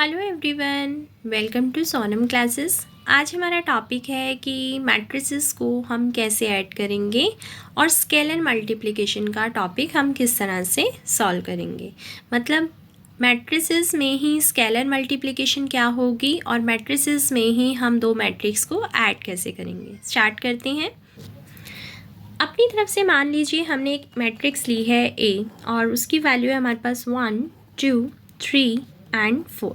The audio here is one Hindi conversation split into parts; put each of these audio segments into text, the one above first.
Hello everyone, welcome to Sonam classes. आज हमारा टॉपिक है कि मैट्रिसेस को हम कैसे ऐड करेंगे और स्केलर मल्टीप्लिकेशन का टॉपिक हम किस तरह से सॉल्व करेंगे। मतलब मैट्रिसेस में ही स्केलर मल्टीप्लिकेशन क्या होगी और मैट्रिसेस में ही हम दो मैट्रिक्स को ऐड कैसे करेंगे। स्टार्ट करते हैं। अपनी तरफ से मान लीजिए हमने एक मैट्रिक्स ली है ए और उसकी वैल्यू है हमारे पास 1, 2, 3 एंड 4।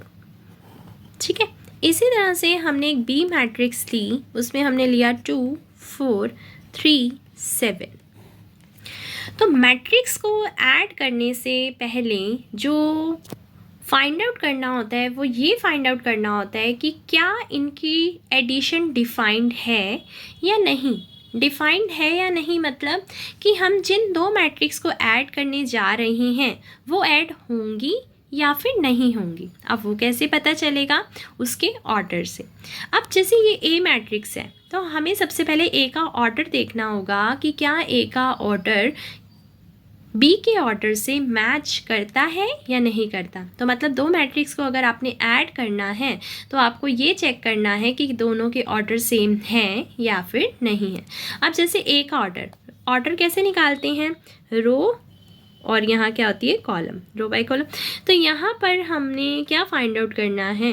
ठीक है, इसी तरह से हमने एक बी मैट्रिक्स ली, उसमें हमने लिया 2, 4, 3, 7। तो मैट्रिक्स को ऐड करने से पहले जो फाइंड आउट करना होता है वो ये फाइंड आउट करना होता है कि क्या इनकी एडिशन डिफाइंड है या नहीं। डिफाइंड है या नहीं मतलब कि हम जिन दो मैट्रिक्स को ऐड करने जा रहे हैं वो ऐड होंगी या फिर नहीं होंगी। अब वो कैसे पता चलेगा? उसके ऑर्डर से। अब जैसे ये ए मैट्रिक्स है तो हमें सबसे पहले ए का ऑर्डर देखना होगा कि क्या ए का ऑर्डर बी के ऑर्डर से मैच करता है या नहीं करता। तो मतलब दो मैट्रिक्स को अगर आपने ऐड करना है तो आपको ये चेक करना है कि दोनों के ऑर्डर सेम हैं या फिर नहीं है। अब जैसे ए का ऑर्डर कैसे निकालते हैं? रो और यहाँ क्या होती है? Column, row by column. तो यहाँ पर हमने क्या फाइंड आउट करना है?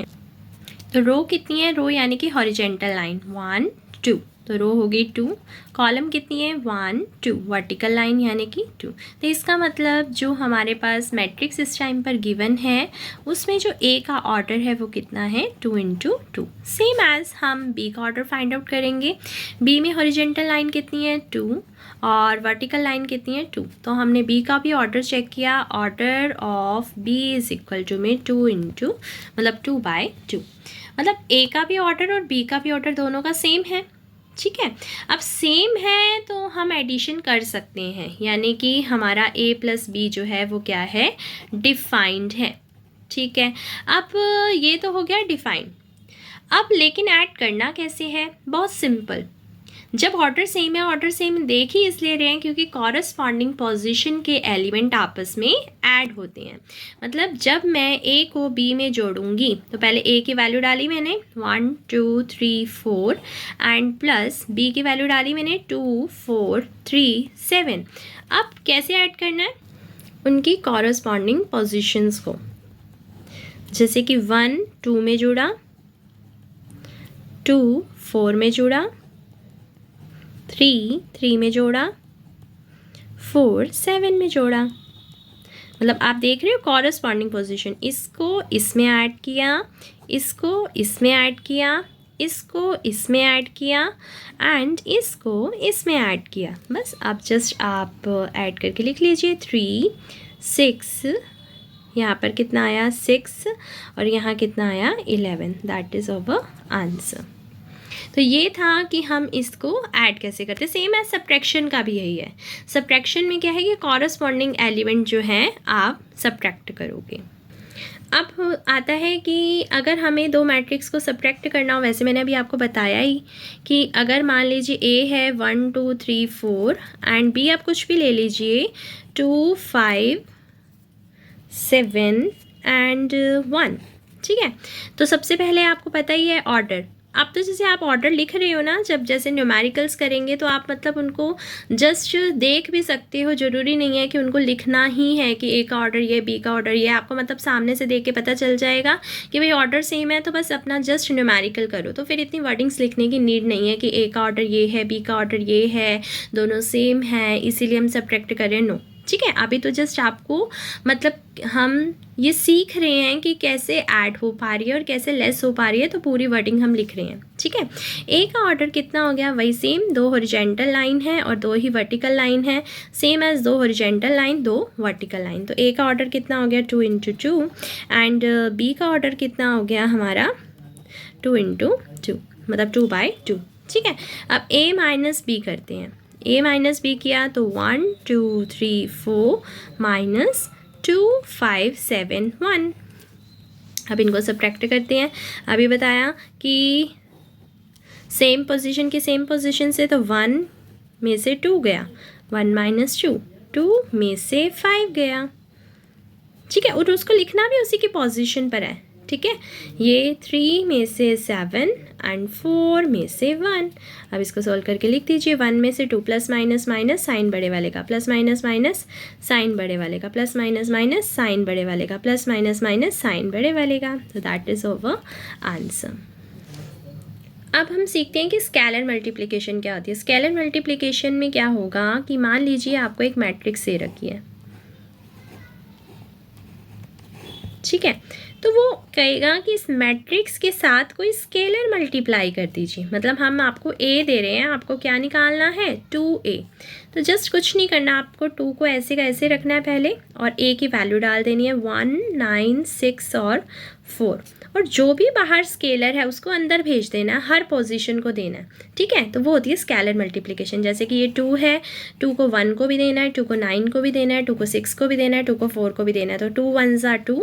तो रो कितनी है? रो यानी कि हॉरिजेंटल लाइन 1, 2, तो रो होगी 2। कॉलम कितनी है? 1, 2, वर्टिकल लाइन यानी कि 2। तो इसका मतलब जो हमारे पास मैट्रिक्स इस टाइम पर गिवन है उसमें जो ए का ऑर्डर है वो कितना है? 2 इंटू 2। सेम एज हम बी का ऑर्डर फाइंड आउट करेंगे। बी में हॉरिजेंटल लाइन कितनी है? 2 और वर्टिकल लाइन कितनी है? 2। तो हमने बी का भी ऑर्डर चेक किया। Order of B is equal to में 2 इंटू मतलब 2/2। मतलब ए का भी ऑर्डर और बी का भी ऑर्डर दोनों का सेम है। ठीक है, अब सेम है तो हम एडिशन कर सकते हैं, यानी कि हमारा ए प्लस बी जो है वो क्या है? डिफाइंड है। ठीक है, अब ये तो हो गया डिफाइंड। अब लेकिन ऐड करना कैसे है? बहुत सिंपल। जब ऑर्डर सेम है, ऑर्डर सेम देख ही इसलिए रहे हैं क्योंकि कॉरस्पॉन्डिंग पोजीशन के एलिमेंट आपस में ऐड होते हैं। मतलब जब मैं ए को बी में जोड़ूंगी तो पहले ए की वैल्यू डाली मैंने 1, 2, 3, 4 एंड प्लस बी की वैल्यू डाली मैंने 2, 4, 3, 7। अब कैसे ऐड करना है? उनकी कॉरस्पॉन्डिंग पोजीशंस को, जैसे कि 1 2 में जुड़ा, 2 4 में जुड़ा, 3 3 में जोड़ा, 4 7 में जोड़ा। मतलब आप देख रहे हो कॉरस्पॉन्डिंग पोजीशन। इसको इसमें ऐड किया, इसको इसमें ऐड किया, इसको इसमें ऐड किया एंड इसको इसमें ऐड किया। बस अब जस्ट आप ऐड करके लिख लीजिए 3, 6, यहाँ पर कितना आया? 6 और यहाँ कितना आया? 11। That is our answer. तो ये था कि हम इसको ऐड कैसे करते। सेम है सब्ट्रैक्शन का भी यही है। सब्ट्रैक्शन में क्या है कि कॉरस्पॉन्डिंग एलिमेंट जो है आप सब्ट्रैक्ट करोगे। अब आता है कि अगर हमें दो मैट्रिक्स को सब्ट्रैक्ट करना हो, वैसे मैंने अभी आपको बताया ही कि अगर मान लीजिए ए है 1, 2, 3, 4 एंड बी आप कुछ भी ले लीजिए 2, 5, 7 एंड 1। ठीक है, तो सबसे पहले आपको पता ही है ऑर्डर। आप तो जैसे आप ऑर्डर लिख रहे हो ना, जब जैसे न्यूमेरिकल्स करेंगे तो आप मतलब उनको जस्ट देख भी सकते हो। ज़रूरी नहीं है कि उनको लिखना ही है कि ए का ऑर्डर ये, बी का ऑर्डर ये। आपको मतलब सामने से देख के पता चल जाएगा कि भाई ऑर्डर सेम है, तो बस अपना जस्ट न्यूमेरिकल करो। तो फिर इतनी वर्डिंग्स लिखने की नीड नहीं है कि ए का ऑर्डर ये है, बी का ऑर्डर ये है, दोनों सेम है इसीलिए हम सब्ट्रैक्ट करें। नो, ठीक है, अभी तो जस्ट आपको मतलब हम ये सीख रहे हैं कि कैसे ऐड हो पा रही है और कैसे लेस हो पा रही है, तो पूरी वर्डिंग हम लिख रहे हैं। ठीक है, ए का ऑर्डर कितना हो गया? वही सेम, 2 हॉरिजॉन्टल लाइन है और 2 ही वर्टिकल लाइन है। Same as 2 horizontal line 2 vertical line. तो ए का ऑर्डर कितना हो गया? 2 इंटू 2 एंड बी का ऑर्डर कितना हो गया हमारा? 2 इंटू 2 मतलब 2/2। ठीक है, अब ए माइनस बी करते हैं। ए माइनस बी किया तो 1, 2, 3, 4 माइनस 2, 5, 7, 1। अब इनको सब्ट्रैक्ट करते हैं। अभी बताया कि सेम पोजीशन की सेम पोजीशन से, तो 1 में से 2 गया, 1 माइनस 2, 2 में से 5 गया। ठीक है, और उसको लिखना भी उसी की पोजीशन पर है। ठीक है, ये 3 में से 7 एंड 4 में से 1। अब इसको सॉल्व करके लिख दीजिए, 1 में से 2 प्लस माइनस माइनस साइन बड़े वाले का प्लस माइनस माइनस साइन बड़े वाले का प्लस माइनस माइनस साइन बड़े वाले का प्लस माइनस माइनस साइन बड़े वाले का। तो दैट इज़ ओवर आंसर। अब हम सीखते हैं कि स्केलर मल्टीप्लिकेशन क्या होती है। स्केलर मल्टीप्लिकेशन में क्या होगा कि मान लीजिए आपको एक मैट्रिक्स दे रखी है, ठीक है, तो वो कहेगा कि इस मैट्रिक्स के साथ कोई स्केलर मल्टीप्लाई कर दीजिए। मतलब हम आपको ए दे रहे हैं, आपको क्या निकालना है 2a। तो जस्ट कुछ नहीं करना, आपको 2 को ऐसे का ऐसे रखना है पहले और a की वैल्यू डाल देनी है 1, 9, 6 और 4, और जो भी बाहर स्केलर है उसको अंदर भेज देना है, हर पोजीशन को देना है, ठीक है। तो वो होती है स्केलर मल्टीप्लिकेशन। जैसे कि ये 2 है, 2 को 1 को भी देना है, 2 को 9 को भी देना है, 2 को 6 को भी देना है, 2 को 4 को भी देना है। तो 2 1 जा 2,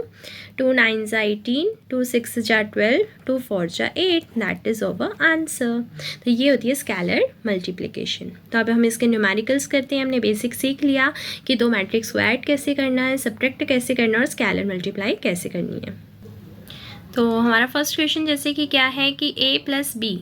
2 9 जा 18, 2 6 जा 12, 2 4 जा 8, दैट इज़ ओवर आंसर। तो ये होती है स्केलर मल्टीप्लिकेशन। तो अब हम इसके न्यूमेरिकल्स करते हैं। हमने बेसिक सीख लिया कि दो मैट्रिक्स को ऐड कैसे करना है, सब्ट्रैक्ट कैसे करना है और स्केलर मल्टीप्लाई कैसे करनी है। तो हमारा फर्स्ट क्वेश्चन जैसे कि क्या है कि a प्लस बी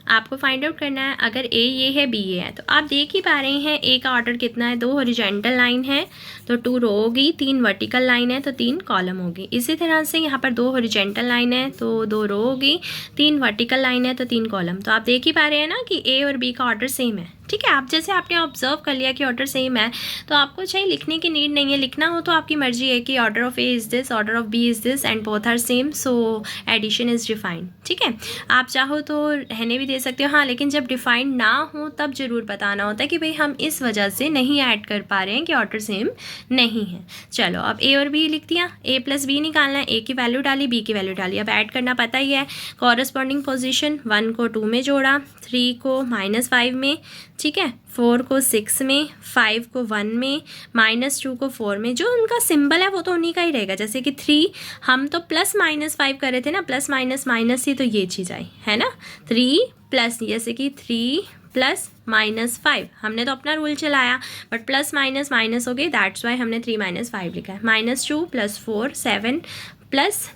आपको फाइंड आउट करना है। अगर a ये है b ये है, तो आप देख ही पा रहे हैं a का ऑर्डर कितना है, 2 हॉरिजॉन्टल लाइन है तो 2 रो होगी, 3 वर्टिकल लाइन है तो 3 कॉलम होगी। इसी तरह से यहाँ पर 2 हॉरिजॉन्टल लाइन है तो 2 रो होगी, 3 वर्टिकल लाइन है तो 3 कॉलम। तो आप देख ही पा रहे हैं ना कि a और b का ऑर्डर सेम है, ठीक है। आप जैसे आपने ऑब्जर्व कर लिया कि ऑर्डर सेम है तो आपको चाहिए लिखने की नीड नहीं है। लिखना हो तो आपकी मर्जी है कि order of A is this, order of B is this and both are same, so addition is defined, ठीक है। आप चाहो तो रहने भी दे सकते हो, हाँ, लेकिन जब डिफाइंड ना हो तब ज़रूर बताना होता है कि भाई हम इस वजह से नहीं ऐड कर पा रहे हैं कि ऑर्डर सेम नहीं है। चलो अब ए और बी लिख दिया, a प्लस बी निकालना है, a की वैल्यू डाली, b की वैल्यू डाली। अब ऐड करना पता ही है, कॉरस्पॉन्डिंग पोजीशन 1 को 2 में जोड़ा, 3 को -5 में, ठीक है, 4 को 6 में, 5 को 1 में, -2 को 4 में। जो उनका सिंबल है वो तो उन्हीं का ही रहेगा। जैसे कि 3 हम तो +-5 कर रहे थे ना, प्लस माइनस माइनस ही तो ये चीज़ आई है ना, 3 प्लस, जैसे कि 3 प्लस -5 हमने तो अपना रूल चलाया, बट प्लस माइनस माइनस हो गई, दैट्स वाई हमने 3 - 5 लिखा है। -2 + 4 7 प्लस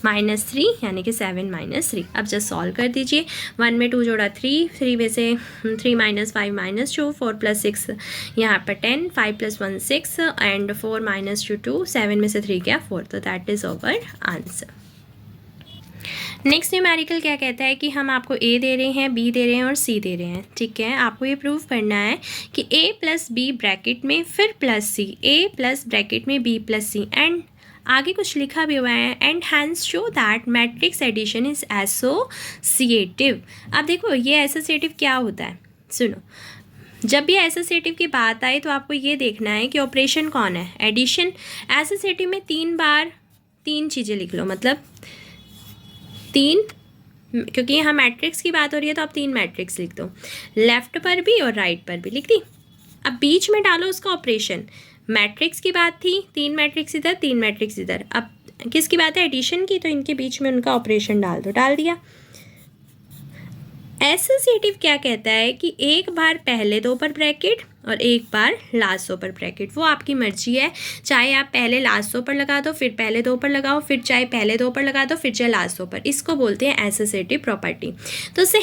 -3 यानी कि 7 - 3। अब जस्ट सॉल्व कर दीजिए, 1 में 2 जोड़ा 3, 3 में से 3 - 5 - 2, 4 + 6 यहाँ पर 10, 5 + 1 6 एंड 4 - 2 2, 7 में से 3 गया 4, तो that is over answer. Next numerical क्या कहता है कि हम आपको a दे रहे हैं, b दे रहे हैं और c दे रहे हैं, ठीक है। आपको ये प्रूव करना है कि a प्लस बी ब्रैकेट में फिर plus c, a plus bracket में b प्लस c एंड आगे कुछ लिखा भी हुआ है and hence show that matrix addition is associative. अब देखो ये एसोसिएटिव क्या होता है, सुनो, जब भी एसोसिएटिव की बात आए तो आपको ये देखना है कि ऑपरेशन कौन है, एडिशन। एसोसिएटिव में 3 बार 3 चीज़ें लिख लो, मतलब 3, क्योंकि यहाँ मैट्रिक्स की बात हो रही है तो आप 3 मैट्रिक्स लिख दो, लेफ्ट पर भी और राइट पर भी लिख दी। अब बीच में डालो उसका ऑपरेशन, मैट्रिक्स की बात थी, 3 मैट्रिक्स इधर 3 मैट्रिक्स इधर, अब किसकी बात है, एडिशन की, तो इनके बीच में उनका ऑपरेशन डाल दो, डाल दिया। एसोसिएटिव क्या कहता है कि एक बार पहले 2 पर ब्रैकेट और एक बार लास्ट 2 पर ब्रैकेट, वो आपकी मर्जी है, चाहे आप पहले लास्ट 2 पर लगा दो, फिर पहले 2 पर लगाओ, फिर चाहे पहले 2 पर लगा दो, फिर चाहे लास्ट 2 पर। इसको बोलते हैं एसोसिएटिव प्रॉपर्टी। तो उससे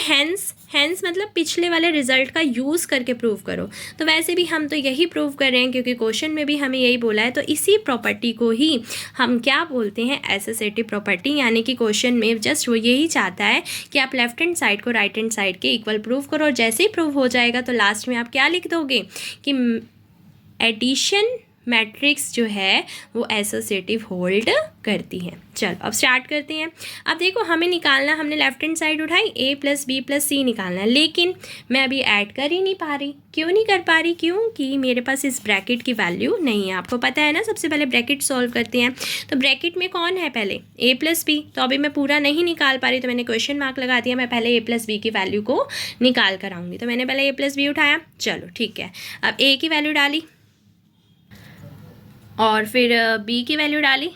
हैंस मतलब पिछले वाले रिजल्ट का यूज़ करके प्रूव करो। तो वैसे भी हम तो यही प्रूव कर रहे हैं क्योंकि क्वेश्चन में भी हमें यही बोला है, तो इसी प्रॉपर्टी को ही हम क्या बोलते हैं, एसोसिएटिव प्रॉपर्टी। यानी कि क्वेश्चन में जस्ट वो यही चाहता है कि आप लेफ्ट हैंड साइड को राइट हैंड साइड के इक्वल प्रूव करो, और जैसे ही प्रूव हो जाएगा तो लास्ट में आप क्या लिख दोगे कि एडिशन मैट्रिक्स जो है वो एसोसिएटिव होल्ड करती है। चलो अब स्टार्ट करते हैं। अब देखो हमें निकालना, हमने लेफ्ट हैंड साइड उठाई, a प्लस बी प्लस सी निकालना है, लेकिन मैं अभी ऐड कर ही नहीं पा रही। क्यों नहीं कर पा रही, क्योंकि मेरे पास इस ब्रैकेट की वैल्यू नहीं है। आपको पता है ना, सबसे पहले ब्रैकेट सॉल्व करते हैं, तो ब्रैकेट में कौन है पहले, a प्लस बी। तो अभी मैं पूरा नहीं निकाल पा रही तो मैंने क्वेश्चन मार्क लगा दिया, मैं पहले a प्लस बी की वैल्यू को निकाल कर आऊँगी। तो मैंने पहले a प्लस बी उठाया, चलो ठीक है। अब a की वैल्यू डाली और फिर b की वैल्यू डाली,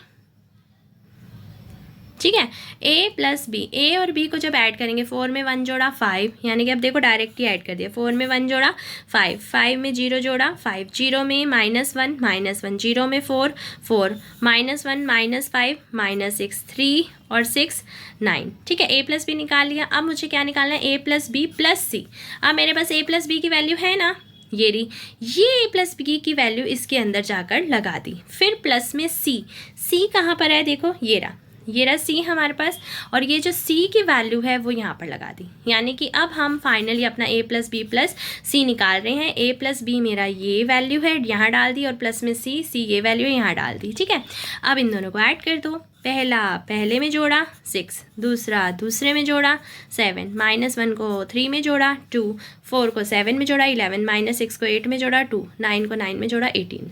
ठीक है। ए प्लस बी, ए और बी को जब ऐड करेंगे 4 में 1 जोड़ा 5, यानी कि अब देखो डायरेक्ट ही ऐड कर दिया। 4 में 1 जोड़ा 5, 5 में 0 जोड़ा 5, 0 में -1 -1, 0 में 4 4, -1 -5 -6 3 और 6 9। ठीक है, ए प्लस बी निकाल लिया। अब मुझे क्या निकालना है, ए प्लस बी प्लस सी। अब मेरे पास ए प्लस बी की वैल्यू है ना, ये रही, ये ए प्लस बी की वैल्यू इसके अंदर जाकर लगा दी। फिर प्लस में सी, सी कहाँ पर है, देखो ये रहा सी हमारे पास, और ये जो सी की वैल्यू है वो यहाँ पर लगा दी। यानी कि अब हम फाइनली अपना ए प्लस बी प्लस सी निकाल रहे हैं। ए प्लस बी मेरा ये वैल्यू है, यहाँ डाल दी, और प्लस में सी, सी ये वैल्यू है, यहाँ डाल दी। ठीक है, अब इन दोनों को ऐड कर दो। पहला पहले में जोड़ा 6, दूसरा दूसरे में जोड़ा 7, -1 को 3 में जोड़ा 2, 4 को 7 में जोड़ा 11, -6 को 8 में जोड़ा 2, 9 को 9 में जोड़ा 18।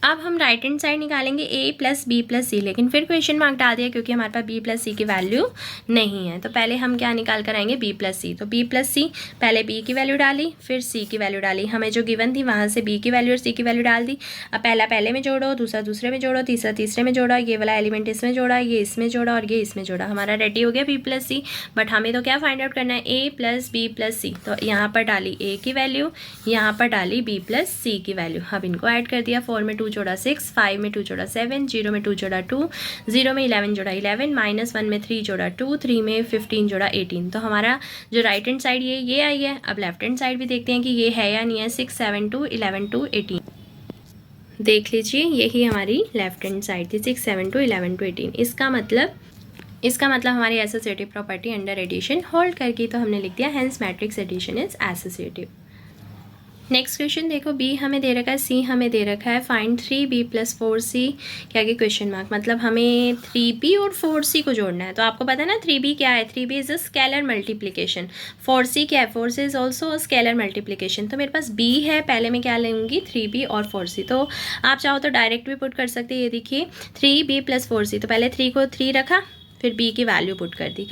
अब हम राइट हैंड साइड निकालेंगे ए प्लस बी प्लस सी, लेकिन फिर क्वेश्चन मार्क डाल दिया क्योंकि हमारे पास बी प्लस सी की वैल्यू नहीं है। तो पहले हम क्या निकाल कर आएंगे, बी प्लस सी। तो बी प्लस सी, पहले बी की वैल्यू डाली, फिर सी की वैल्यू डाली, हमें जो गिवन थी वहाँ से बी की वैल्यू और सी की वैल्यू डाल दी। अब पहला पहले में जोड़ो, दूसरा दूसरे में जोड़ो, तीसरा तीसरे में जोड़ा, ये वाला एलिमेंट इसमें जोड़ा, ये इसमें जोड़ा और ये इसमें जोड़ा, हमारा रेडी हो गया बी प्लस सी। बट हमें तो क्या फाइंड आउट करना है, ए प्लस बी प्लस सी। तो यहाँ पर डाली ए की वैल्यू, यहाँ पर डाली बी प्लस सी की वैल्यू। अब इनको ऐड कर दिया। 4 में 2 जोड़ा 6, 5 में 2 जोड़ा 7, 0 में 2 जोड़ा 2, 0 में 11 जोड़ा 11, -1 में 3 जोड़ा 2, 3 में 15 जोड़ा 18। तो हमारा जो राइट हैंड साइड ये आई है। अब लेफ्ट हैंड साइड भी देखते हैं कि ये है या नहीं है। 6 7 2 11 2 18, देख लीजिए यही हमारी लेफ्ट हैंड साइड थी, 6 7 2 11 2 18। इसका मतलब हमारी associative property under addition hold करके, तो हमने लिख दिया hence matrix addition is associative. Next question देखो, बी हमें दे रखा है, सी हमें दे रखा है, फाइंड 3b + 4c, क्या कि क्वेश्चन मार्क, मतलब हमें 3b और 4c को जोड़ना है। तो आपको पता है ना 3b क्या है, 3b is a scalar multiplication. 4c क्या है, 4c is also a scalar multiplication. तो मेरे पास b है, पहले मैं क्या लूँगी 3b और 4c। तो आप चाहो तो डायरेक्ट भी पुट कर सकते हैं। ये देखिए 3b + 4c, तो पहले 3 को 3 रखा, फिर b की वैल्यू पुट कर दी,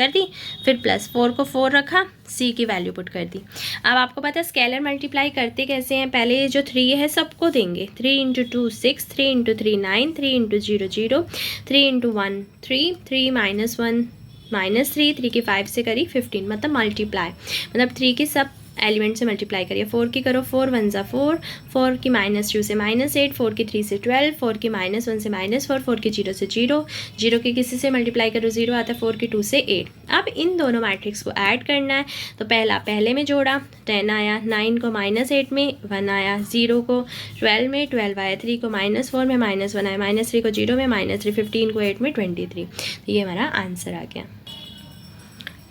फिर +4 को 4 रखा, c की वैल्यू पुट कर दी। अब आपको पता है स्केलर मल्टीप्लाई करते कैसे हैं, पहले जो 3 है सबको देंगे, 3 × 2 6, 3 × 3 9, 3 × 0 0, 3 × 1 3, 3 -1 -3, 3 की 5 से करी 15, मतलब मल्टीप्लाई, मतलब 3 की सब एलिमेंट से मल्टीप्लाई करिए। 4 की करो, 4 1 ज़ा 4, 4 की -2 से -8, 4 की 3 से 12, 4 की -1 से -4, 4 की 0 से 0, 0 की किसी से मल्टीप्लाई करो 0 आता है, 4 की 2 से 8। अब इन दोनों मैट्रिक्स को ऐड करना है। तो पहला पहले में जोड़ा 10 आया, 9 को -8 में 1 आया, 0 को 12 में 12 आया, 3 को -4 में -1 आया, -3 को 0 में -3, 15 को 8 में 23। तो ये हमारा आंसर आ गया।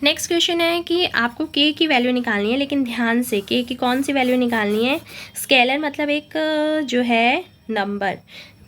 नेक्स्ट क्वेश्चन है कि आपको k की वैल्यू निकालनी है, लेकिन ध्यान से k की कौन सी वैल्यू निकालनी है, स्केलर मतलब एक जो है नंबर,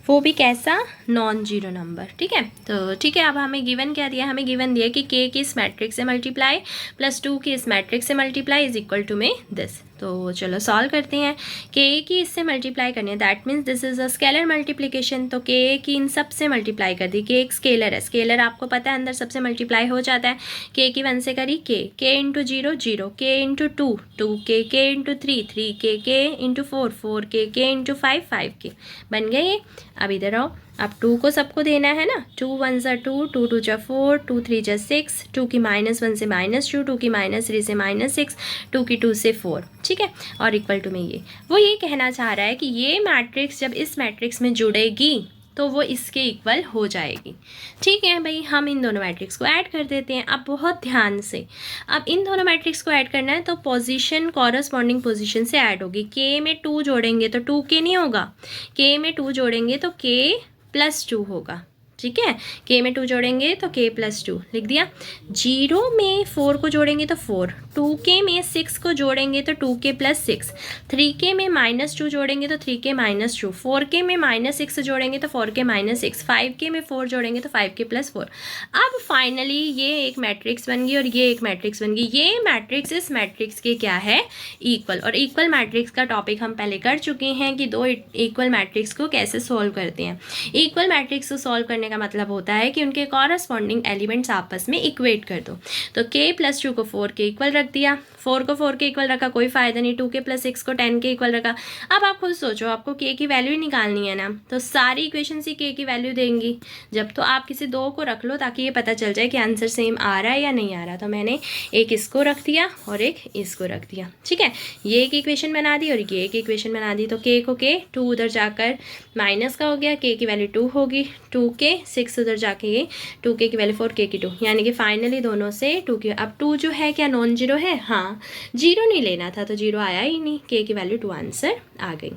वो भी कैसा, नॉन जीरो नंबर। ठीक है, तो ठीक है। अब हमें गिवन क्या दिया, हमें गिवन दिया कि k की इस मैट्रिक्स से मल्टीप्लाई +2 की इस मैट्रिक्स से मल्टीप्लाई इज इक्वल टू में दिस। तो चलो सॉल्व करते हैं। k की इससे मल्टीप्लाई करनी है, that means this is a scalar multiplication. तो k की इन सब से मल्टीप्लाई कर दी। k एक स्केलर है, स्केलर आपको पता है अंदर सबसे मल्टीप्लाई हो जाता है। k की 1 से करी k × 0 0, k × 2 2k, k × 3 3k, k × 4 4k, k × 5 5k, बन गया ये। अब इधर आओ, अब 2 को सबको देना है ना, 2 1 ज़ा 2, 2 2 ज़ा 4, 2 3 ज़ा 6, 2 की -1 से -2, 2 की -3 से -6, 2 की 2 से 4। ठीक है, और इक्वल टू में वो ये कहना चाह रहा है कि ये मैट्रिक्स जब इस मैट्रिक्स में जुड़ेगी तो वो इसके इक्वल हो जाएगी। ठीक है भाई, हम इन दोनों मैट्रिक्स को ऐड कर देते हैं। अब बहुत ध्यान से, अब इन दोनों मैट्रिक्स को ऐड करना है तो पोजीशन कॉरस्पॉन्डिंग पोजीशन से ऐड होगी। k में 2 जोड़ेंगे तो 2k नहीं होगा, k में 2 जोड़ेंगे तो k + 2 होगा। ठीक है, k में 2 जोड़ेंगे तो k + 2 लिख दिया। 0 में 4 को जोड़ेंगे तो 4, 2k में 6 को जोड़ेंगे तो 2k + 6, 3k में -2 जोड़ेंगे तो 3k - 2, 4k में -6 जोड़ेंगे तो 4k - 6, 5k में 4 जोड़ेंगे तो 5k + 4। अब फाइनली ये एक मैट्रिक्स बन गई और ये एक मैट्रिक्स बन गई। ये मैट्रिक्स इस मैट्रिक्स के क्या है, इक्वल। और इक्वल मैट्रिक्स का टॉपिक हम पहले कर चुके हैं कि दो इक्वल मैट्रिक्स को कैसे सॉल्व करते हैं। इक्वल मैट्रिक्स को सॉल्व करने का मतलब होता है कि उनके कॉरस्पॉन्डिंग एलिमेंट्स आपस में इक्वेट कर दो। तो k + 2 को 4 के इक्वल रख दिया, 4 को 4 के इक्वल रखा, कोई फ़ायदा नहीं, 2k + 6 को 10 के इक्वल रखा। अब आप खुद सोचो, आपको k की वैल्यू ही निकालनी है ना, तो सारी इक्वेशन ही k की वैल्यू देंगी। जब तो आप किसी दो को रख लो ताकि ये पता चल जाए कि आंसर सेम आ रहा है या नहीं आ रहा। तो मैंने एक इसको रख दिया और एक इसको रख दिया, ठीक है। ये एक इक्वेशन बना दी और ये एक इक्वेशन बना दी। तो k को k 2 उधर जाकर माइनस का हो गया, k की वैल्यू 2 होगी, 2k 6 उधर जाके ये 2k की वैल्यू 4, k की 2, यानी कि फाइनली दोनों से 2 की। अब 2 जो है क्या नॉन जीरो है? हाँ, जीरो नहीं लेना था तो जीरो आया ही नहीं, k की वैल्यू 2 आंसर आ गई।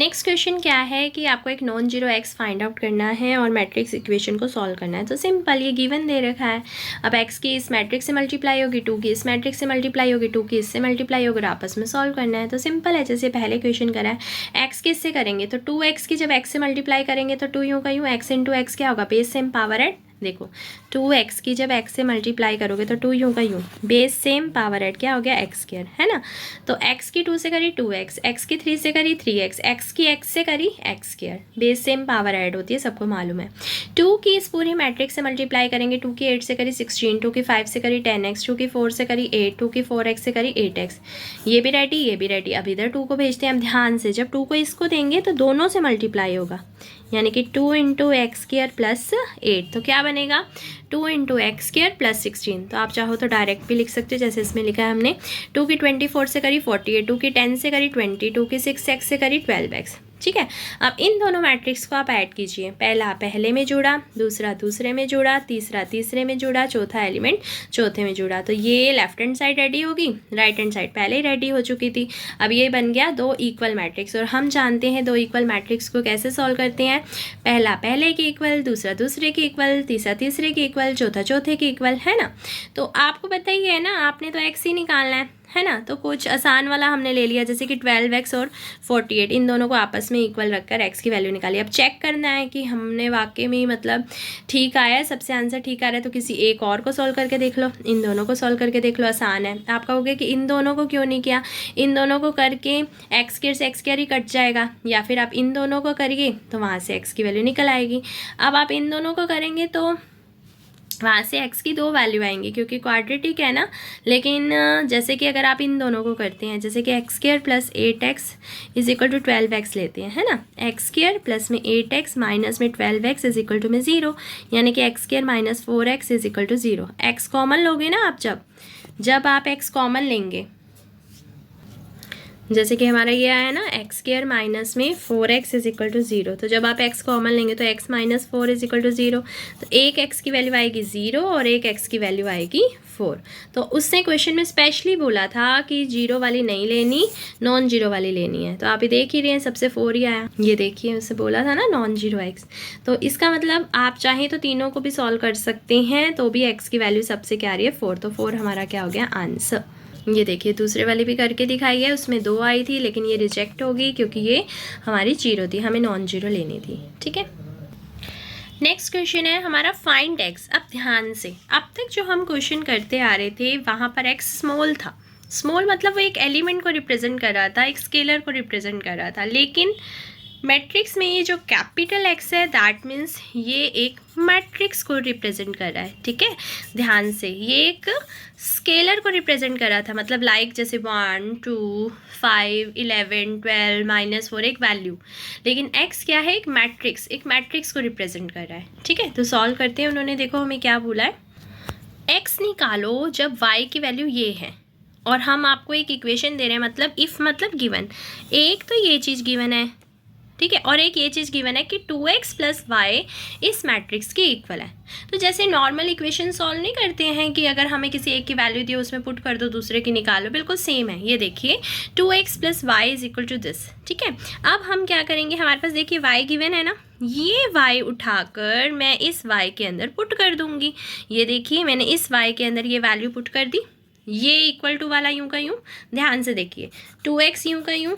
नेक्स्ट क्वेश्चन क्या है कि आपको एक non zero x find out करना है और मैट्रिक्स इक्वेशन को सॉल्व करना है। तो सिंपल, ये गिवन दे रखा है। अब एक्स की इस मैट्रिक्स से मल्टीप्लाई होगी, 2 की इस मैट्रिक्स से मल्टीप्लाई होगी, 2 की इससे मल्टीप्लाई होगी, आपस में सॉल्व करना है। तो सिंपल है, जैसे पहले क्वेश्चन करा है। एक्स की इससे करेंगे तो 2x की जब एक्स से मल्टीप्लाई करेंगे तो 2 यूँ का यूँ, एक्स इंटू एक्स क्या होगा? Base same power add. देखो 2x की जब x से मल्टीप्लाई करोगे तो 2 यूँ का यूँ, बेस सेम पावर एट क्या हो गया? x², है ना। तो x की 2 से करी 2x, x की 3 से करी 3x, x की x से करी x², base same power add होती है, सबको मालूम है। 2 की इस पूरी मैट्रिक्स से मल्टीप्लाई करेंगे, 2 की 8 से करी 16, 2 की 5 से करी 10x, 2 की 4 से करी 8, 2 की 4x से करी 8x। ये भी रेडी, ये भी रेडी। अब इधर 2 को भेजते हैं हम ध्यान से। जब 2 को इसको देंगे तो दोनों से मल्टीप्लाई होगा, यानी कि 2 × x² + 8। तो क्या बनेगा? 2 × x² + 16। तो आप चाहो तो डायरेक्ट भी लिख सकते हो, जैसे इसमें लिखा है हमने। 2 की 24 से करी 48, 2 की 10 से करी 20, 2 की 6x से करी 12x, ठीक है। अब इन दोनों मैट्रिक्स को आप ऐड कीजिए। पहला पहले में जुड़ा, दूसरा दूसरे में जुड़ा, तीसरा तीसरे में जुड़ा, चौथा एलिमेंट चौथे में जुड़ा। तो ये लेफ्ट हैंड साइड रेडी होगी, राइट हैंड साइड पहले ही रेडी हो चुकी थी। अब ये बन गया दो इक्वल मैट्रिक्स। और हम जानते हैं दो इक्वल मैट्रिक्स को कैसे सॉल्व करते हैं। पहला पहले के इक्वल, दूसरा दूसरे के इक्वल, तीसरा तीसरे के इक्वल, चौथा चौथे के इक्वल, है ना। तो आपको पता ही है ना, आपने तो एक्स ही निकालना है ना। तो कुछ आसान वाला हमने ले लिया, जैसे कि 12x और 48, इन दोनों को आपस में इक्वल रखकर x की वैल्यू निकाली। अब चेक करना है कि हमने वाकई में मतलब ठीक आया है, सबसे आंसर ठीक आ रहा है। तो किसी एक और को सॉल्व करके देख लो, इन दोनों को सॉल्व करके देख लो, आसान है। आप कहोगे कि इन दोनों को क्यों नहीं किया? इन दोनों को करके x² से x² ही कट जाएगा, या फिर आप इन दोनों को करिए तो वहाँ से x की वैल्यू निकल आएगी। अब आप इन दोनों को करेंगे तो वहाँ से x की दो वैल्यू आएंगी, क्योंकि क्वाड्रेटिक है ना। लेकिन जैसे कि अगर आप इन दोनों को करते हैं, जैसे कि x² + 8x = 12x लेते हैं, है ना। x² प्लस में 8x माइनस में 12x में 0, यानी कि x² - 4x = 0। x कॉमन लोगे ना आप, जब आप x कॉमन लेंगे, जैसे कि हमारा ये आया ना x² माइनस में 4x = 0। तो जब आप x कॉमन लेंगे तो x - 4 = 0। तो एक x की वैल्यू आएगी 0 और एक x की वैल्यू आएगी 4। तो उसने क्वेश्चन में स्पेशली बोला था कि जीरो वाली नहीं लेनी, नॉन जीरो वाली लेनी है। तो आप ये देख ही रहे हैं, सबसे 4 ही आया। ये देखिए, उससे बोला था ना नॉन जीरो x। तो इसका मतलब आप चाहें तो तीनों को भी सॉल्व कर सकते हैं, तो भी x की वैल्यू सबसे क्या आ रही है? 4। तो 4 हमारा क्या हो गया? आंसर। ये देखिए, दूसरे वाली भी करके दिखाई है, उसमें 2 आई थी लेकिन ये रिजेक्ट हो गई क्योंकि ये हमारी जीरो थी, हमें नॉन जीरो लेनी थी, ठीक है। नेक्स्ट क्वेश्चन है हमारा फाइंड x। अब ध्यान से, अब तक जो हम क्वेश्चन करते आ रहे थे वहाँ पर x स्मॉल था। स्मॉल मतलब वो एक एलिमेंट को रिप्रेजेंट कर रहा था, एक स्केलर को रिप्रेजेंट कर रहा था। लेकिन मैट्रिक्स में ये जो कैपिटल X है, दैट मीन्स ये एक मैट्रिक्स को रिप्रेजेंट कर रहा है, ठीक है। ध्यान से, ये एक स्केलर को रिप्रेजेंट कर रहा था, मतलब लाइक जैसे 1 2 5 11 12 -4 एक वैल्यू। लेकिन x क्या है? एक मैट्रिक्स को रिप्रेजेंट कर रहा है, ठीक है। तो सॉल्व करते हैं। उन्होंने देखो हमें क्या बोला है, x निकालो जब y की वैल्यू ये है, और हम आपको एक इक्वेशन दे रहे हैं, मतलब इफ़ मतलब गिवन। एक तो ये चीज़ गिवन है, ठीक है, और एक ये चीज़ गिवन है कि 2x + y इस मैट्रिक्स के इक्वल है। तो जैसे नॉर्मल इक्वेशन सॉल्व नहीं करते हैं कि अगर हमें किसी एक की वैल्यू दी उसमें पुट कर दो, दूसरे की निकालो, बिल्कुल सेम है। ये देखिए 2x + y = दिस, ठीक है। अब हम क्या करेंगे, हमारे पास देखिए y गिवन है ना, ये y उठाकर मैं इस y के अंदर पुट कर दूंगी। ये देखिए, मैंने इस y के अंदर ये वैल्यू पुट कर दी। ये इक्वल टू वाला यूं का यूं, ध्यान से देखिए, 2x यूं का यूं,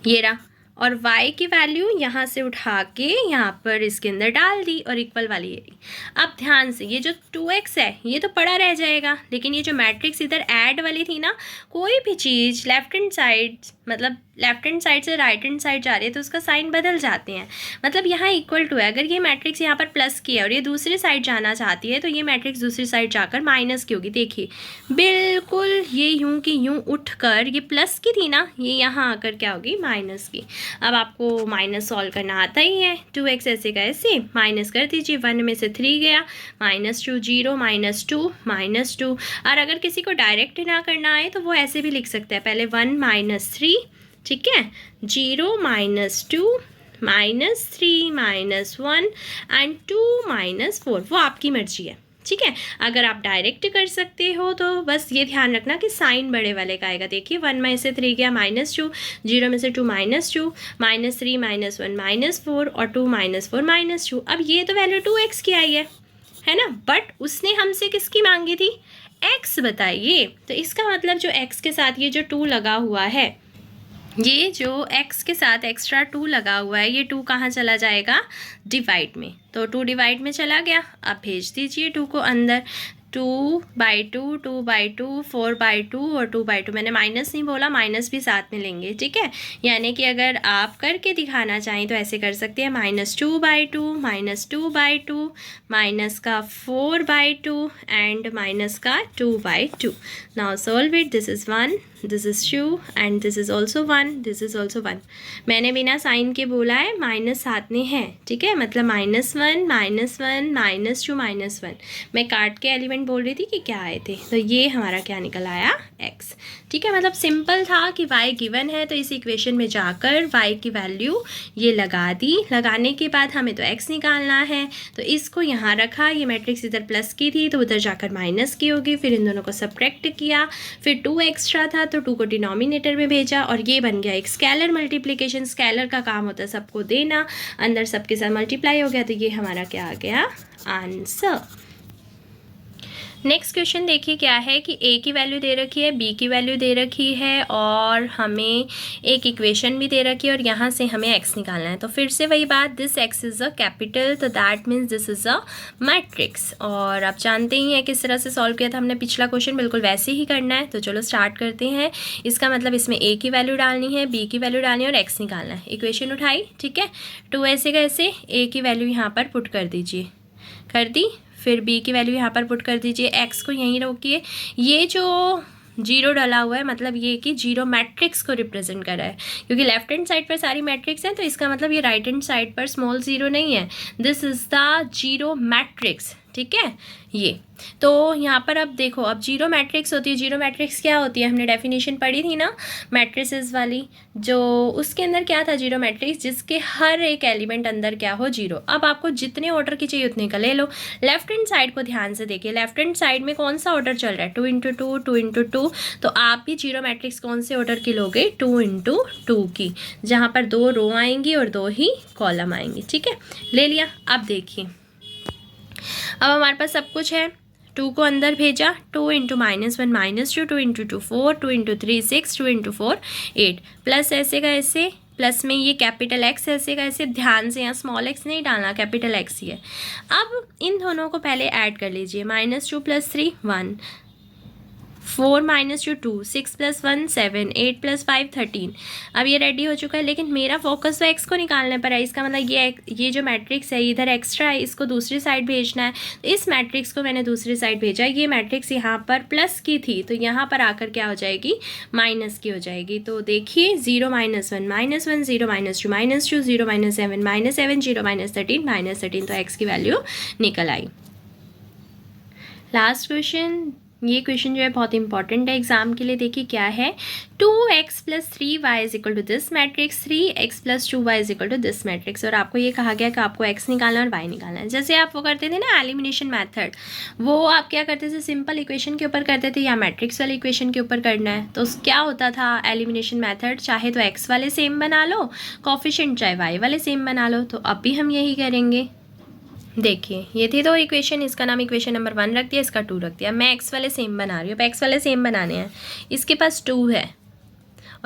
ये रहा, और y की वैल्यू यहाँ से उठा के यहाँ पर इसके अंदर डाल दी और इक्वल वाली ये दी। अब ध्यान से ये जो 2x है ये तो पड़ा रह जाएगा, लेकिन ये जो मैट्रिक्स इधर ऐड वाली थी ना, कोई भी चीज़ लेफ्ट हैंड साइड मतलब लेफ्ट हैंड साइड से राइट हैंड साइड जा रही है तो उसका साइन बदल जाते हैं। मतलब यहाँ इक्वल टू है, अगर ये मैट्रिक्स यहाँ पर प्लस की है और ये दूसरी साइड जाना चाहती है तो ये मैट्रिक्स दूसरी साइड जाकर माइनस की होगी। देखिए बिल्कुल ये यूं की यूं उठकर, ये प्लस की थी ना, ये यहाँ आकर क्या होगी माइनस की। अब आपको माइनस सॉल्व करना आता ही है, 2x ऐसे का ऐसे माइनस कर दीजिए, 1 में से 3 गया, -2 0 -2 -2। और अगर किसी को डायरेक्ट ना करना आए तो वो ऐसे भी लिख सकता है, पहले 1 -3, ठीक है, 0 -2 -3 -1 एंड 2 -4, वो आपकी मर्जी है, ठीक है। अगर आप डायरेक्ट कर सकते हो तो बस ये ध्यान रखना कि साइन बड़े वाले का आएगा। देखिए 1 में से 3 गया -2, 0 में से 2 -2, -3 -1 -4 और 2 -4 -2। अब ये तो वैल्यू 2x की आई है ना, बट उसने हमसे किसकी मांगी थी, x बताइए। तो इसका मतलब जो x के साथ ये जो 2 लगा हुआ है, ये जो x के साथ एक्स्ट्रा 2 लगा हुआ है, ये 2 कहाँ चला जाएगा, डिवाइड में। तो 2 डिवाइड में चला गया, आप भेज दीजिए 2 को अंदर, 2/2 2/2 4/2 और 2/2। मैंने माइनस नहीं बोला, माइनस भी साथ में लेंगे, ठीक है। यानी कि अगर आप करके दिखाना चाहें तो ऐसे कर सकते हैं, -2/2 -2/2 माइनस का 4/2 एंड माइनस का 2/2। Now solve it, this is 1, this is 2 and this is also 1, this is also 1। मैंने बिना साइन के बोला है, माइनस साथ में है, ठीक है, मतलब -1 -1 -2 -1। मैं काट के एलिमेंट बोल रही थी कि क्या आए थे, तो ये हमारा क्या निकल आया, x, ठीक है। मतलब सिंपल था कि y गिवन है तो इस इक्वेशन में जाकर y की वैल्यू ये लगा दी, लगाने के बाद हमें तो x निकालना है, तो इसको यहाँ रखा, ये मैट्रिक्स इधर प्लस की थी तो उधर जाकर माइनस की होगी, फिर इन दोनों को सब्ट्रैक्ट किया, फिर 2 एक्स्ट्रा था तो 2 को डिनोमिनेटर में भेजा और ये बन गया एक स्केलर मल्टीप्लिकेशन। स्केलर का काम होता है सबको देना, अंदर सबके साथ मल्टीप्लाई हो गया, तो ये हमारा क्या आ गया, आंसर। नेक्स्ट क्वेश्चन देखिए क्या है कि a की वैल्यू दे रखी है, b की वैल्यू दे रखी है और हमें एक इक्वेशन भी दे रखी है और यहाँ से हमें x निकालना है। तो फिर से वही बात, this x is a capital, तो that means this is a matrix. और आप जानते ही हैं किस तरह से सॉल्व किया था हमने पिछला क्वेश्चन, बिल्कुल वैसे ही करना है। तो चलो स्टार्ट करते हैं। इसका मतलब इसमें a की वैल्यू डालनी है, b की वैल्यू डालनी है और x निकालना है। इक्वेशन उठाई, ठीक है, 2 ऐसे का ऐसे, a की वैल्यू यहाँ पर पुट कर दीजिए, कर दी, फिर b की वैल्यू यहाँ पर पुट कर दीजिए, x को यहीं रोकिए। ये जो 0 डाला हुआ है मतलब ये कि 0 मैट्रिक्स को रिप्रेजेंट कर रहा है, क्योंकि लेफ्ट हैंड साइड पर सारी मैट्रिक्स हैं तो इसका मतलब ये राइट हैंड साइड पर स्मॉल 0 नहीं है, दिस इज़ द 0 मैट्रिक्स, ठीक है। ये तो यहाँ पर अब देखो, अब 0 मैट्रिक्स होती है, 0 मैट्रिक्स क्या होती है, हमने डेफिनेशन पढ़ी थी ना मैट्रिसेस वाली, जो उसके अंदर क्या था, 0 मैट्रिक्स जिसके हर एक एलिमेंट अंदर क्या हो, 0। अब आपको जितने ऑर्डर की चाहिए उतने का ले लो। लेफ्ट हैंड साइड को ध्यान से देखिए, लेफ्ट हैंड साइड में कौन सा ऑर्डर चल रहा है, 2 × 2 2 × 2, तो आप भी 0 मैट्रिक्स कौन से ऑर्डर की लोगे, 2 × 2 की, जहाँ पर 2 रो आएंगी और 2 ही कॉलम आएंगी, ठीक है, ले लिया। अब देखिए अब हमारे पास सब कुछ है, 2 को अंदर भेजा, 2 × -1 -2 2 × 2 4 2 × 3 6 2 × 4 8, प्लस ऐसे का ऐसे, प्लस में ये कैपिटल एक्स ऐसे का ऐसे, ध्यान से यहाँ स्मॉल एक्स नहीं डालना, कैपिटल एक्स ही है। अब इन दोनों को पहले ऐड कर लीजिए, -2 + 3 1, 4 -2 2, 6 + 1 7, 8 + 5 13। अब ये रेडी हो चुका है, लेकिन मेरा फोकस तो एक्स को निकालने पर है। इसका मतलब ये जो मैट्रिक्स है इधर एक्स्ट्रा है, इसको दूसरी साइड भेजना है। तो इस मैट्रिक्स को मैंने दूसरी साइड भेजा, ये मैट्रिक्स यहाँ पर प्लस की थी तो यहाँ पर आकर क्या हो जाएगी, माइनस की हो जाएगी। तो देखिए 0 -1 -1 0 -2 -2 0 -7 -7 0 -13 -13, तो एक्स की वैल्यू निकल आई। लास्ट क्वेश्चन, ये क्वेश्चन जो है बहुत इंपॉर्टेंट है एग्जाम के लिए। देखिए क्या है, 2x + 3y = this matrix, 3x + 2y = this matrix, और आपको ये कहा गया कि आपको x निकालना और y निकालना है। जैसे आप वो करते थे ना एलिमिनेशन मेथड, वो आप क्या करते थे, सिंपल इक्वेशन के ऊपर करते थे या मैट्रिक्स वाले इक्वेशन के ऊपर करना है, तो क्या होता था एलिमिनेशन मेथड, चाहे तो x वाले सेम बना लो, कोफिशिएंट चाहे y वाले सेम बना लो। तो अब भी हम यही करेंगे। देखिए ये थी 2 इक्वेशन, इसका नाम इक्वेशन नंबर 1 रख दिया, इसका 2 रख दिया। मैं एक्स वाले सेम बना रही हूँ, अब एक्स वाले सेम बनाने हैं। इसके पास 2 है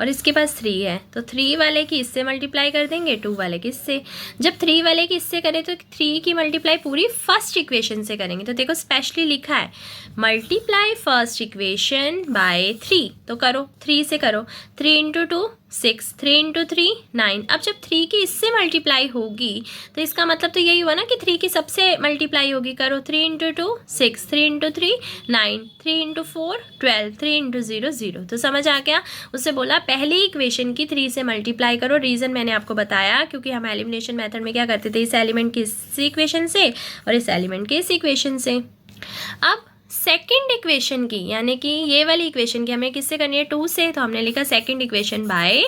और इसके पास 3 है, तो 3 वाले की इससे मल्टीप्लाई कर देंगे, 2 वाले की इससे। जब 3 वाले की इससे करें तो 3 की मल्टीप्लाई पूरी फर्स्ट इक्वेशन से करेंगे। तो देखो स्पेशली लिखा है मल्टीप्लाई फर्स्ट इक्वेशन बाय 3, तो करो 3 से करो। 3 इंटू 2 6, 3 इंटू 3 9। अब जब 3 की इससे मल्टीप्लाई होगी तो इसका मतलब तो यही हुआ ना कि 3 की सबसे मल्टीप्लाई होगी। करो 3 इंटू 2 6, 3 इंटू 3 9, 3 इंटू 4 12, 3 इंटू 0 0। तो समझ आ गया। उससे बोला पहली इक्वेशन की 3 से मल्टीप्लाई करो। रीज़न मैंने आपको बताया क्योंकि हम एलिमिनेशन मेथड में क्या करते थे, इस एलिमेंट की इस इक्वेशन से और इस एलिमेंट की इस इक्वेशन से। अब सेकंड इक्वेशन की यानी कि ये वाली इक्वेशन की हमें किससे करनी है, 2 से, तो हमने लिखा सेकंड इक्वेशन बाय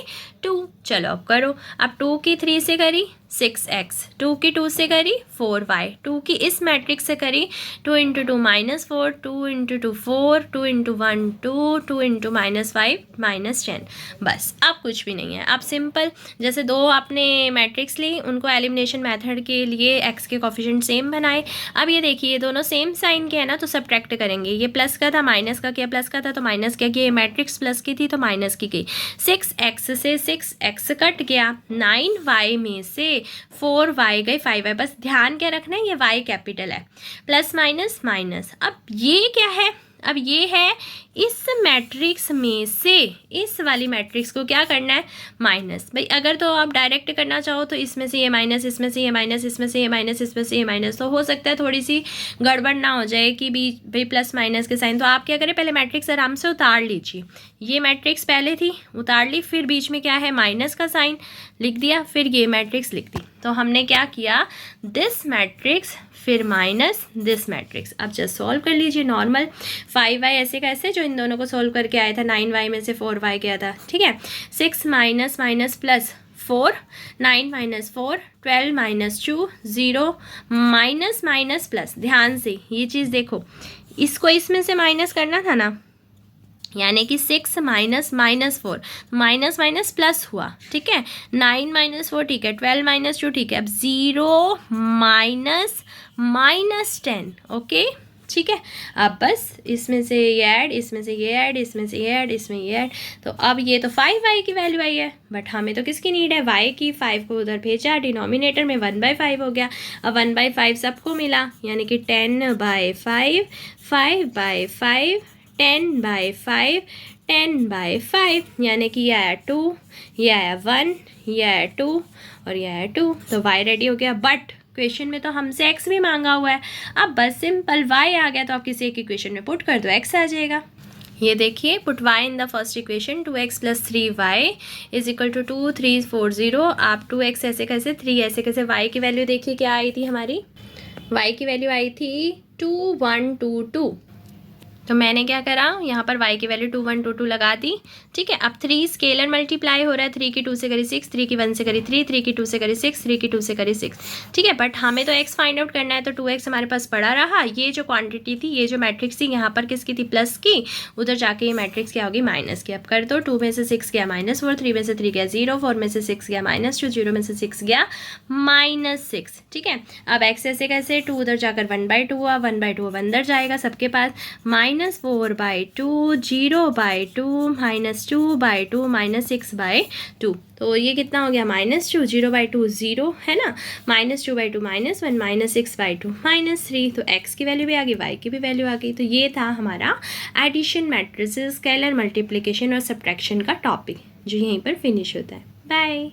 2। चलो अब करो। अब 2 की 3 से करी 6x, 2 की 2 से करी 4y, 2 की इस मैट्रिक्स से करी 2 इंटू 2 -4, 2 इंटू 2 4, 2 इंटू 1 2, 2 इंटू -5 -10। बस अब कुछ भी नहीं है। अब सिंपल जैसे दो आपने मैट्रिक्स ली, उनको एलिमिनेशन मेथड के लिए x के कोफिशिएंट सेम बनाए। अब ये देखिए ये दोनों सेम साइन के हैं ना, तो सब्ट्रैक्ट करेंगे। ये प्लस का था, माइनस का किया, प्लस का था तो माइनस किया। ये मैट्रिक्स प्लस की थी तो माइनस की गई। 6x से 6x कट गया, 9y में से 4y गई 5y। बस ध्यान क्या रखना है, ये y कैपिटल है, प्लस माइनस माइनस। अब ये क्या है, अब ये है इस मैट्रिक्स में से इस वाली मैट्रिक्स को क्या करना है, माइनस। भाई अगर तो आप डायरेक्ट करना चाहो तो इसमें से ये माइनस, इसमें से ये माइनस, इसमें से ये माइनस, इसमें से ये माइनस, तो हो सकता है थोड़ी सी गड़बड़ ना हो जाए कि भाई प्लस माइनस के साइन। तो आप क्या करें, पहले मैट्रिक्स आराम से उतार लीजिए। ये मैट्रिक्स पहले थी, उतार ली, फिर बीच में क्या है माइनस का साइन लिख दिया, फिर ये मैट्रिक्स लिख दी। तो हमने क्या किया, दिस मैट्रिक्स फिर माइनस दिस मैट्रिक्स। अब जस्ट सॉल्व कर लीजिए नॉर्मल। 5y ऐसे कैसे, जो इन दोनों को सॉल्व करके आया था, 9y में से 4y गया था, ठीक है। 6 minus minus plus 4, 9 minus 4 12 minus 2 0 minus minus plus. ध्यान से ये चीज़ देखो, इसको इसमें से माइनस करना था ना, यानी कि 6 minus minus 4, minus minus plus हुआ, ठीक है। 9 माइनस 4 ठीक है, 12 माइनस 2 ठीक है। अब 0 माइनस माइनस 10, ओके ठीक है। अब बस इसमें से ये ऐड, इसमें से ये ऐड, इसमें से ये ऐड, इसमें ये ऐड। तो अब ये तो 5y की वैल्यू आई है, बट हमें तो किसकी नीड है, y की। 5 को उधर भेजा, डिनोमिनेटर में 1/5 हो गया। अब 1/5 सबको मिला, यानी कि 10/5, 5/5, 10/5, 10/5, यानी कि यह आया 2, यह आया 1, यह आया 2 और यह आया 2। तो y रेडी हो गया। बट क्वेश्चन में तो हमसे x भी मांगा हुआ है। अब बस सिंपल y आ गया तो आप किसी एक इक्वेशन में पुट कर दो, x आ जाएगा। ये देखिए, put y in the first equation, 2x + 3y is equal to 2 3 4 0। आप 2x ऐसे कैसे, 3 ऐसे कैसे। y की वैल्यू देखिए क्या आई थी हमारी, y की वैल्यू आई थी 2 1 2 2। तो मैंने क्या करा, यहाँ पर y की वैल्यू 2 1 2 2 लगा दी, ठीक है। अब 3 स्केलर मल्टीप्लाई हो रहा है, 3 की 2 से करी 6, 3 की 1 से करी 3, 3 की 2 से करी 6, 3 की 2 से करी 6, ठीक है। बट हमें तो x फाइंड आउट करना है, तो 2x हमारे पास पड़ा रहा। ये जो क्वांटिटी थी, ये जो मैट्रिक्स थी, यहाँ पर किसकी थी, प्लस की। उधर जाके ये मैट्रिक्स क्या होगी, माइनस की। अब कर दो, 2 में से 6 गया -4, 3 में से 3 गया 0, 4 में से 6 गया -2, 0 में से 6 गया -6, ठीक है। अब x ऐसे कैसे, 2 उधर जाकर 1/2 हुआ, 1/2 अब अंदर जाएगा सबके पास, -4/2, 0/2, -2/2, -6/2। तो ये कितना हो गया, -2, 0/2 0 है ना, -2/2 -1, -6/2 -3। तो x की वैल्यू भी आ गई, y की भी वैल्यू आ गई। तो ये था हमारा एडिशन, मैट्रिसेस, स्केलर मल्टीप्लिकेशन और सब्ट्रैक्शन का टॉपिक, जो यहीं पर फिनिश होता है। बाय।